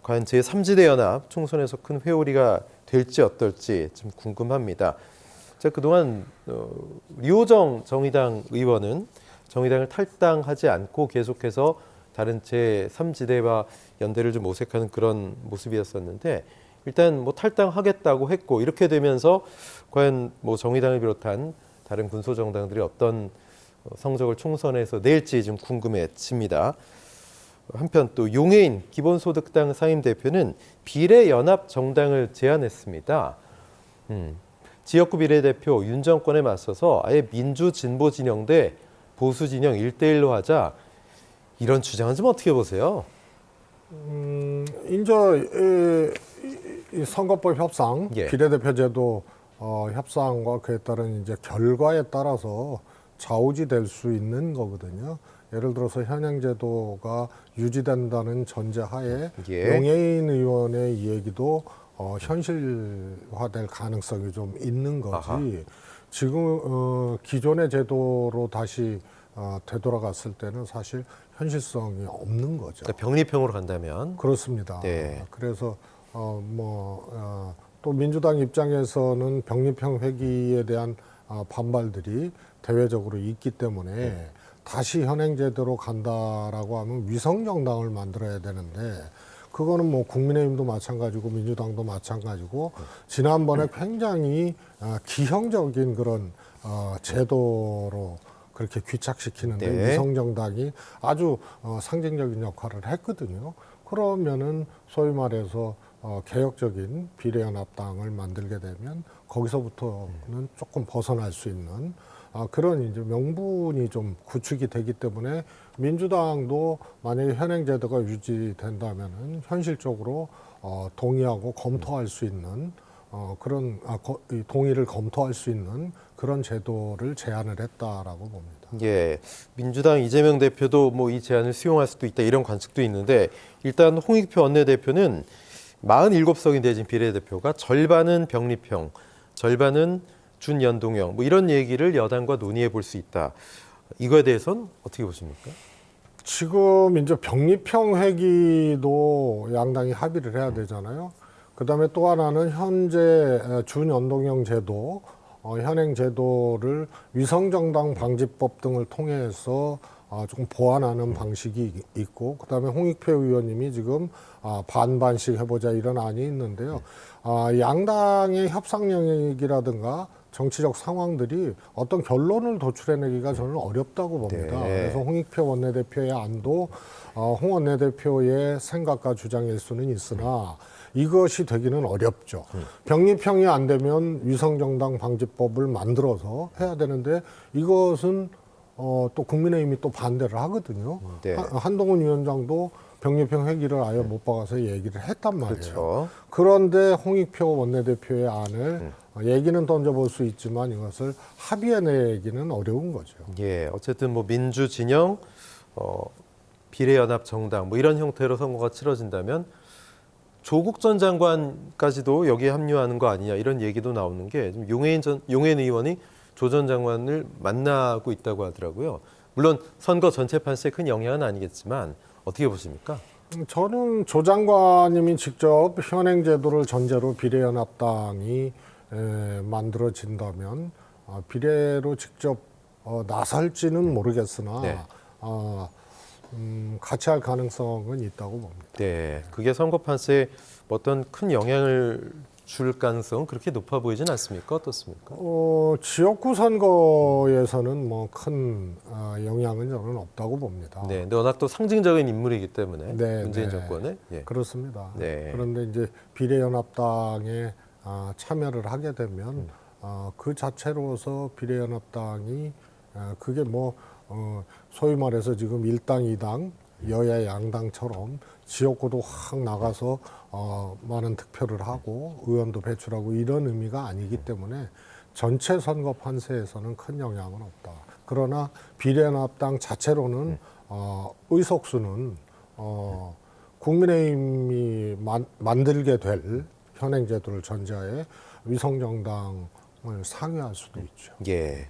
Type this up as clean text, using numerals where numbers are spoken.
과연 제3지대 연합 총선에서 큰 회오리가 될지 어떨지 좀 궁금합니다. 자, 그동안 류호정 정의당 의원은 정의당을 탈당하지 않고 계속해서 다른 제3지대와 연대를 좀 모색하는 그런 모습이었었는데 일단 뭐 탈당하겠다고 했고 이렇게 되면서 과연 뭐 정의당을 비롯한 다른 군소정당들이 어떤 성적을 총선에서 낼지 좀 궁금해집니다. 한편 또 용해인 기본소득당 상임대표는 비례연합정당을 제안했습니다. 지역구 비례대표 윤 정권에 맞서서 아예 민주진보진영 대 보수진영 1대1로 하자 이런 주장은 좀 어떻게 보세요? 이제 이 선거법 협상, 예. 비례대표제도 협상과 그에 따른 이제 결과에 따라서 좌우지될 수 있는 거거든요. 예를 들어서 현행 제도가 유지된다는 전제하에 예. 용해인 의원의 이 얘기도 현실화될 가능성이 좀 있는 거지. 아하. 지금 기존의 제도로 다시 되돌아갔을 때는 사실 현실성이 없는 거죠. 그러니까 병리평으로 간다면 그렇습니다. 네. 그래서 또 민주당 입장에서는 병리평 회기에 대한 반발들이 대외적으로 있기 때문에 다시 현행 제도로 간다라고 하면 위성 정당을 만들어야 되는데 그거는 뭐 국민의힘도 마찬가지고 민주당도 마찬가지고 지난번에 굉장히 기형적인 그런 제도로 그렇게 귀착시키는데 네. 위성 정당이 아주 상징적인 역할을 했거든요. 그러면은 소위 말해서 개혁적인 비례연합당을 만들게 되면 거기서부터는 조금 벗어날 수 있는 그런 이제 명분이 좀 구축이 되기 때문에 민주당도 만약에 현행 제도가 유지된다면은 현실적으로 동의하고 검토할 수 있는 그런 동의를 검토할 수 있는 그런 제도를 제안을 했다라고 봅니다. 예, 민주당 이재명 대표도 뭐 이 제안을 수용할 수도 있다 이런 관측도 있는데 일단 홍익표 원내대표는 47석이 내진 비례대표가 절반은 병리평, 절반은 준연동형 뭐 이런 얘기를 여당과 논의해 볼 수 있다. 이거에 대해서는 어떻게 보십니까? 지금 이제 병리평 회기도 양당이 합의를 해야 되잖아요. 그다음에 또 하나는 현재 준연동형 제도, 현행 제도를 위성정당 방지법 등을 통해서 조금 보완하는 방식이 있고, 그다음에 홍익표 의원님이 지금 반반씩 해보자 이런 안이 있는데요. 양당의 협상 영역이라든가 정치적 상황들이 어떤 결론을 도출해내기가 저는 어렵다고 봅니다. 네. 그래서 홍익표 원내대표의 안도 홍 원내대표의 생각과 주장일 수는 있으나 이것이 되기는 어렵죠. 병리평이 안 되면 위성정당 방지법을 만들어서 해야 되는데 이것은 또 국민의힘이 또 반대를 하거든요. 네. 한동훈 위원장도 병리평 회기를 아예 못 박아서 얘기를 했단 말이에요. 그렇죠. 그런데 홍익표 원내대표의 안을 얘기는 던져볼 수 있지만 이것을 합의해내기는 어려운 거죠. 예, 어쨌든 뭐 민주 진영, 비례연합 정당 뭐 이런 형태로 선거가 치러진다면 조국 전 장관까지도 여기에 합류하는 거 아니냐 이런 얘기도 나오는 게 좀 용해인 의원이 조 전 장관을 만나고 있다고 하더라고요. 물론 선거 전체 판세에 큰 영향은 아니겠지만 어떻게 보십니까? 저는 조 장관님이 직접 현행 제도를 전제로 비례연합당이 만들어진다면 비례로 직접 나설지는 모르겠으나 네. 같이 할 가능성은 있다고 봅니다. 네, 그게 선거 판세에 어떤 큰 영향을 줄 가능성은 그렇게 높아 보이진 않습니까? 어떻습니까? 지역구 선거에서는 뭐 큰 영향은 저는 없다고 봅니다. 네, 근데 워낙 또 상징적인 인물이기 때문에 네, 문재인 네. 정권에 예. 그렇습니다. 네. 그런데 이제 비례연합당에 참여를 하게 되면 그 자체로서 비례연합당이 그게 뭐 소위 말해서 지금 일당, 이당, 여야 양당처럼 지역구도 확 나가서 많은 득표를 하고 의원도 배출하고 이런 의미가 아니기 때문에 전체 선거 판세에서는 큰 영향은 없다. 그러나 비례연합당 자체로는 의석수는 국민의힘이 만들게 될 현행 제도를 전제하에 위성정당을 상회할 수도 있죠. 예.